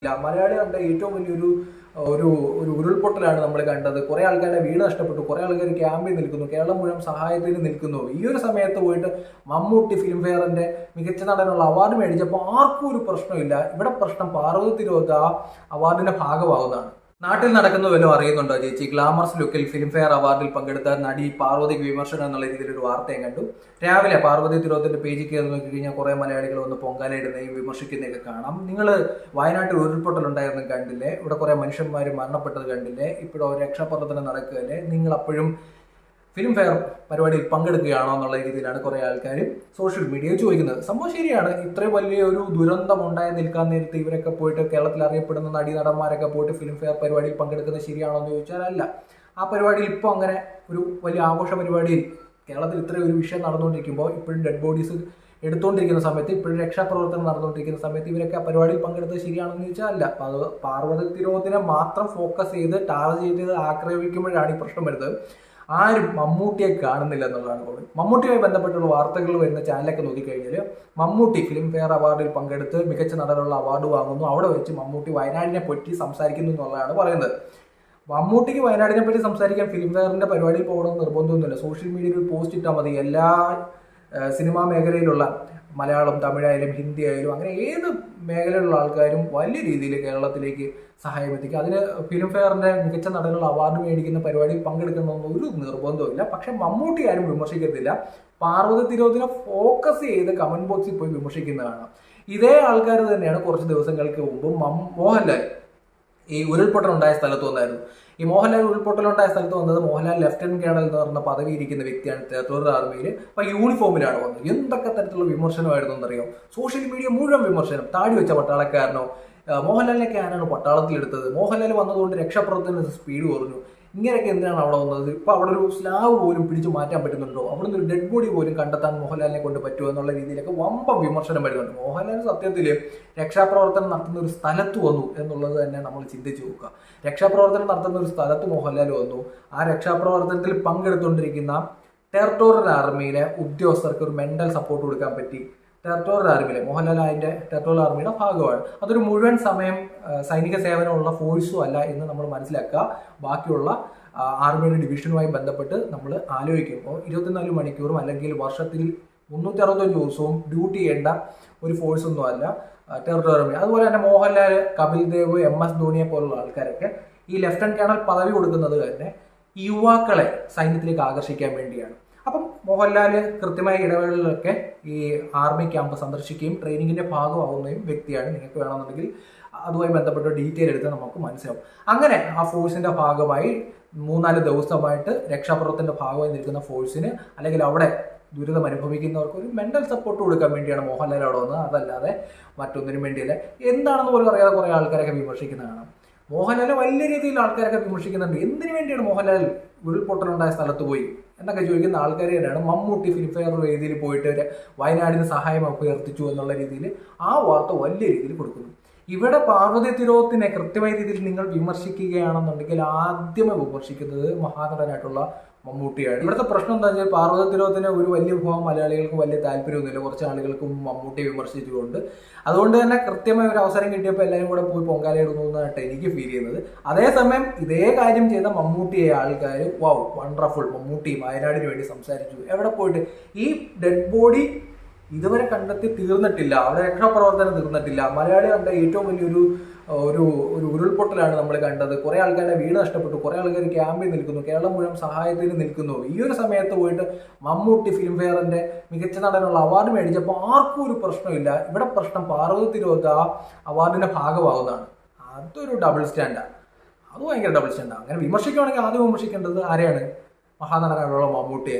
മലയാളി കണ്ട ഏറ്റവും വലിയൊരു ഒരു ഒരു ഉരുൾപൊട്ടലാണ് നമ്മൾ കണ്ടത്. കുറെ ആൾക്കാരുടെ വീട് നഷ്ടപ്പെട്ടു, കുറെ ആൾക്കാർ ക്യാമ്പിൽ നിൽക്കുന്നു, കേരളം മുഴുവൻ സഹായത്തിന് നിൽക്കുന്നു. ഈ ഒരു സമയത്ത് പോയിട്ട് മമ്മൂട്ടി ഫിലിം ഫെയറിന്റെ മികച്ച നടനുള്ള അവാർഡ് മേടിച്ചപ്പോൾ ആർക്കും ഒരു പ്രശ്നമില്ല. ഇവിടെ പ്രശ്നം പാർവതി തിരുവോത്ത് ആ അവാർഡിന്റെ ഭാഗമാവുന്നതാണ്. നാട്ടിൽ നടക്കുന്ന വല്ലതും അറിയുന്നുണ്ടോ ചേച്ചി? ഗ്ലാമർസ് ലുക്കിൽ ഫിലിം ഫെയർ അവാർഡിൽ പങ്കെടുത്ത നടി പാർവതിക്ക് വിമർശനം എന്നുള്ള രീതിയിൽ ഒരു വാർത്തയും കണ്ടു. രാവിലെ പാർവതി തിരുവോത്തിന്റെ പേജിൽ കയറി നോക്കി കഴിഞ്ഞാൽ കുറെ മലയാളികൾ വന്ന് പൊങ്കാലയിടുന്നതും വിമർശിക്കുന്നതൊക്കെ കാണാം. നിങ്ങൾ വയനാട്ടിൽ ഉരുൾപൊട്ടൽ ഉണ്ടായിരുന്നത് കണ്ടില്ലേ? ഇവിടെ കുറെ മനുഷ്യന്മാർ മരണപ്പെട്ടത് കണ്ടില്ലേ? ഇപ്പോഴും രക്ഷാപ്രവർത്തനം നടക്കുകയല്ലേ? നിങ്ങൾ അപ്പോഴും ഫിലിം ഫെയർ പരിപാടിയിൽ പങ്കെടുക്കുകയാണോ എന്നുള്ള രീതിയിലാണ് കുറെ ആൾക്കാർ സോഷ്യൽ മീഡിയയിൽ ചോദിക്കുന്നത്. സംഭവം ശരിയാണ്. ഇത്രയും വലിയൊരു ദുരന്തം ഉണ്ടായി നിൽക്കാൻ നേരത്തെ ഇവരൊക്കെ പോയിട്ട് കേരളത്തിൽ അറിയപ്പെടുന്ന നടന്മാരൊക്കെ പോയിട്ട് ഫിലിം ഫെയർ പരിപാടിയിൽ പങ്കെടുക്കുന്നത് ശരിയാണോ എന്ന് ചോദിച്ചാൽ അല്ല. ആ പരിപാടിയിൽ ഇപ്പോൾ അങ്ങനെ ഒരു വലിയ ആഘോഷ പരിപാടിയിൽ കേരളത്തിൽ ഇത്രയും ഒരു വിഷയം നടന്നുകൊണ്ടിരിക്കുമ്പോൾ ഇപ്പോഴും ഡെഡ് ബോഡീസ് എടുത്തുകൊണ്ടിരിക്കുന്ന സമയത്ത്, ഇപ്പോഴും രക്ഷാപ്രവർത്തനം നടന്നുകൊണ്ടിരിക്കുന്ന സമയത്ത് ഇവരൊക്കെ ആ പരിപാടിയിൽ പങ്കെടുത്തത് ശരിയാണെന്ന് ചോദിച്ചാൽ അല്ല. അത് പാർവതി തിരുവോത്തിനെ മാത്രം ഫോക്കസ് ചെയ്ത് ടാർഗറ്റ് ചെയ്ത് ആക്രമിക്കുമ്പോഴാണ് ഈ പ്രശ്നം വരുന്നത്. ആരും മമ്മൂട്ടിയെ കാണുന്നില്ല എന്നുള്ളതാണ് തോന്നുന്നത്. മമ്മൂട്ടിയുമായി ബന്ധപ്പെട്ടുള്ള വാർത്തകൾ വരുന്ന ചാനലൊക്കെ നോക്കിക്കഴിഞ്ഞാൽ മമ്മൂട്ടി ഫിലിം ഫെയർ അവാർഡിൽ പങ്കെടുത്ത് മികച്ച നടനുള്ള അവാർഡ് വാങ്ങുന്നു, അവിടെ വെച്ച് മമ്മൂട്ടി വയനാടിനെ പറ്റി സംസാരിക്കുന്നു എന്നുള്ളതാണ് പറയുന്നത്. മമ്മൂട്ടിക്ക് വയനാടിനെ പറ്റി സംസാരിക്കാൻ ഫിലിം ഫെയറിന്റെ പരിപാടിയിൽ പോകണമെന്ന് നിർബന്ധമൊന്നുമില്ല. സോഷ്യൽ മീഡിയയിൽ ഒരു പോസ്റ്റ് ഇട്ടാൽ മതി. എല്ലാ സിനിമാ മേഖലയിലുള്ള മലയാളം, തമിഴായാലും ഹിന്ദി ആയാലും അങ്ങനെ ഏത് മേഖലയിലുള്ള ആൾക്കാരും വലിയ രീതിയിൽ കേരളത്തിലേക്ക് സഹായം എത്തിക്കുക. അതിന് ഫിലിം ഫെയറിന്റെ മികച്ച നടനുള്ള അവാർഡ് മേടിക്കുന്ന പരിപാടിയിൽ പങ്കെടുക്കണമെന്ന് ഒരു നിർബന്ധമില്ല. പക്ഷെ മമ്മൂട്ടി ആരും വിമർശിക്കത്തില്ല. പാർവതി തിരുവോത്തിനെ ഫോക്കസ് ചെയ്ത് കമന്റ് ബോക്സിൽ പോയി വിമർശിക്കുന്നതാണ്. ഇതേ ആൾക്കാർ തന്നെയാണ് കുറച്ച് ദിവസങ്ങൾക്ക് മുമ്പ് മോഹൻലാൽ ഈ ഉരുൾപൊട്ടൽ ഉണ്ടായ സ്ഥലത്ത് വന്നായിരുന്നു. ഈ മോഹൻലാൽ ഉരുൾപൊട്ടലുണ്ടായ സ്ഥലത്ത് വന്നത് മോഹൻലാൽ ലെഫ്റ്റനന്റ് കേണൽ എന്ന് പറഞ്ഞ പദവി ഇരിക്കുന്ന വ്യക്തിയാണ്. ടെറിട്ടോറിയൽ ആർമിയിൽ അപ്പൊ യൂണിഫോമിലാണ് വന്നത്. എന്തൊക്കെ തരത്തിലുള്ള വിമർശനമായിരുന്നു എന്നറിയോ? സോഷ്യൽ മീഡിയ മുഴുവൻ വിമർശനം. താടി വെച്ച പട്ടാളക്കാരനോ, മോഹൻലാലിനൊക്കെ ആരാണ് പട്ടാളത്തിലെടുത്തത്, മോഹൻലാൽ വന്നതുകൊണ്ട് രക്ഷാപ്രവർത്തന സ്പീഡ് കുറഞ്ഞു, ഇങ്ങനെയൊക്കെ എന്തിനാണ് അവിടെ വന്നത്? ഇപ്പൊ അവിടെ ഒരു സ്ലാവ് പോലും പിടിച്ചു മാറ്റാൻ പറ്റുന്നുണ്ടോ? അവിടെ നിന്ന് ഒരു ഡെഡ് ബോഡി പോലും കണ്ടെത്താൻ മോഹൻലാലിനെ കൊണ്ട് പറ്റുമോ എന്നുള്ള രീതിയിലൊക്കെ വമ്പം വിമർശനം വരുന്നുണ്ട്. മോഹൻലാൽ സത്യത്തിൽ രക്ഷാപ്രവർത്തനം നടത്തുന്ന ഒരു സ്ഥലത്ത് വന്നു എന്നുള്ളത് തന്നെ നമ്മൾ ചിന്തിച്ചു നോക്കുക. രക്ഷാപ്രവർത്തനം നടത്തുന്ന ഒരു സ്ഥലത്ത് മോഹൻലാൽ വന്നു. ആ രക്ഷാപ്രവർത്തനത്തിൽ പങ്കെടുത്തുകൊണ്ടിരിക്കുന്ന ടെറിട്ടോറിയൽ ആർമിയിലെ ഉദ്യോഗസ്ഥർക്ക് ഒരു മെന്റൽ സപ്പോർട്ട് കൊടുക്കാൻ പറ്റി. ടെറിട്ടോറിയൽ ആർമിയിലെ മോഹൻലാൽ അതിന്റെ ടെറിട്ടോറിയൽ ആർമിയുടെ ഭാഗമാണ്. അതൊരു മുഴുവൻ സമയം സൈനിക സേവനമുള്ള ഫോഴ്സും അല്ല എന്ന് നമ്മൾ മനസ്സിലാക്കുക. ബാക്കിയുള്ള ആർമിയുടെ ഡിവിഷനുമായി ബന്ധപ്പെട്ട് നമ്മൾ ആലോചിക്കുമ്പോൾ 24 മണിക്കൂറും അല്ലെങ്കിൽ വർഷത്തിൽ 365 ദിവസവും ഡ്യൂട്ടി ചെയ്യേണ്ട ഒരു ഫോഴ്സ് ഒന്നും അല്ല ടെറിട്ടോറിയൽ ആർമി. അതുപോലെ തന്നെ മോഹൻലാൽ, കപിൽ ദേവ്, MS ധോണിയെ പോലുള്ള ആൾക്കാരൊക്കെ ഈ ലെഫ്റ്റനന്റ് കേണൽ പദവി കൊടുക്കുന്നത് തന്നെ യുവാക്കളെ സൈന്യത്തിലേക്ക് ആകർഷിക്കാൻ വേണ്ടിയാണ്. അപ്പം മോഹൻലാൽ കൃത്യമായ ഇടവേളകളിലൊക്കെ ഈ ആർമി ക്യാമ്പ് സന്ദർശിക്കുകയും ട്രെയിനിങ്ങിന്റെ ഭാഗമാവുന്നതും വ്യക്തിയാണ്. നിങ്ങൾക്ക് വേണമെന്നുണ്ടെങ്കിൽ അതുമായി ബന്ധപ്പെട്ട ഡീറ്റെയിൽ എടുത്ത് നമുക്ക് മനസ്സിലാവും. അങ്ങനെ ആ ഫോഴ്സിന്റെ ഭാഗമായി 3-4 ദിവസമായിട്ട് രക്ഷാപ്രവർത്തനത്തിന്റെ ഭാഗമായി നിൽക്കുന്ന ഫോഴ്സിന് അല്ലെങ്കിൽ അവിടെ ദുരിതം അനുഭവിക്കുന്നവർക്ക് ഒരു മെന്റൽ സപ്പോർട്ട് കൊടുക്കാൻ വേണ്ടിയാണ് മോഹൻലാൽ അവിടെ വന്നത്. അതല്ലാതെ മറ്റൊന്നിനും വേണ്ടിയല്ല. എന്താണെന്ന് പോലും അറിയാതെ കുറെ ആൾക്കാരൊക്കെ വിമർശിക്കുന്നതാണ്. മോഹൻലാൽ വലിയ രീതിയിൽ ആൾക്കാരൊക്കെ വിമർശിക്കുന്നുണ്ട്. എന്തിനു വേണ്ടിയാണ് മോഹൻലാൽ ഉരുൾപൊട്ടലുണ്ടായ സ്ഥലത്ത് പോയി എന്നൊക്കെ ചോദിക്കുന്ന ആൾക്കാർ തന്നെയാണ്. മമ്മൂട്ടി ഫിലിം ഫെയർ രീതിയിൽ പോയിട്ട് വയനാടിന് സഹായം അഭ്യർത്ഥിച്ചു എന്നുള്ള രീതിയിൽ ആ വാർത്ത വലിയ രീതിയിൽ കൊടുക്കുന്നു. ഇവിടെ പാർവതി തിരുവോത്തിനെ കൃത്യമായ രീതിയിൽ നിങ്ങൾ വിമർശിക്കുകയാണെന്നുണ്ടെങ്കിൽ ആദ്യമേ വിമർശിക്കുന്നത് മഹാനടനായിട്ടുള്ള മമ്മൂട്ടിയാണ്. ഇവിടുത്തെ പ്രശ്നം എന്താ വെച്ചാൽ പാർവതി തിരുവോത്തിന് ഒരു വലിയ വിഭാഗം മലയാളികൾക്ക് വലിയ താല്പര്യമൊന്നുമില്ല. കുറച്ച് ആളുകൾക്കും മമ്മൂട്ടിയെ വിമർശിച്ചുകൊണ്ട് അതുകൊണ്ട് തന്നെ കൃത്യമായ ഒരു അവസരം കിട്ടിയപ്പോൾ എല്ലാവരും കൂടെ പോയി പൊങ്കാലയിടുന്നു എന്നായിട്ട് എനിക്ക് ഫീൽ ചെയ്യുന്നത്. അതേസമയം ഇതേ കാര്യം ചെയ്ത മമ്മൂട്ടിയെ ആൾക്കാർ വൗ വണ്ടർഫുൾ, മമ്മൂട്ടി വയനാടിന് വേണ്ടി സംസാരിച്ചു. എവിടെ പോയിട്ട് ഈ ഡെഡ് ബോഡി ഇതുവരെ കണ്ടെത്തി തീർന്നിട്ടില്ല. അവിടെ രക്ഷാപ്രവർത്തനം തീർന്നിട്ടില്ല. മലയാളി കണ്ട ഏറ്റവും വലിയൊരു ഒരു ഒരു ഉരുൾപൊട്ടലാണ് നമ്മൾ കണ്ടത്. കുറെ ആൾക്കാരുടെ വീട് നഷ്ടപ്പെട്ടു, കുറെ ആൾക്കാർ ക്യാമ്പിൽ നിൽക്കുന്നു, കേരളം മുഴുവൻ സഹായത്തിന് നിൽക്കുന്നു. ഈ ഒരു സമയത്ത് പോയിട്ട് മമ്മൂട്ടി ഫിലിം ഫെയറിന്റെ മികച്ച നടനുള്ള അവാർഡ് മേടിച്ചപ്പോൾ ആർക്കും ഒരു പ്രശ്നമില്ല. ഇവിടെ പ്രശ്നം പാർവതി തിരുവോത്ത് ആ അവാർഡിന്റെ ഭാഗമാവുന്നതാണ്. അതൊരു ഡബിൾ സ്റ്റാൻഡാണ്. അത് ഭയങ്കര ഡബിൾ സ്റ്റാൻഡാണ്. അങ്ങനെ വിമർശിക്കുകയാണെങ്കിൽ ആദ്യം വിമർശിക്കേണ്ടത് ആരെയാണ്? മഹാനടനായിട്ടുള്ള മമ്മൂട്ടിയെ.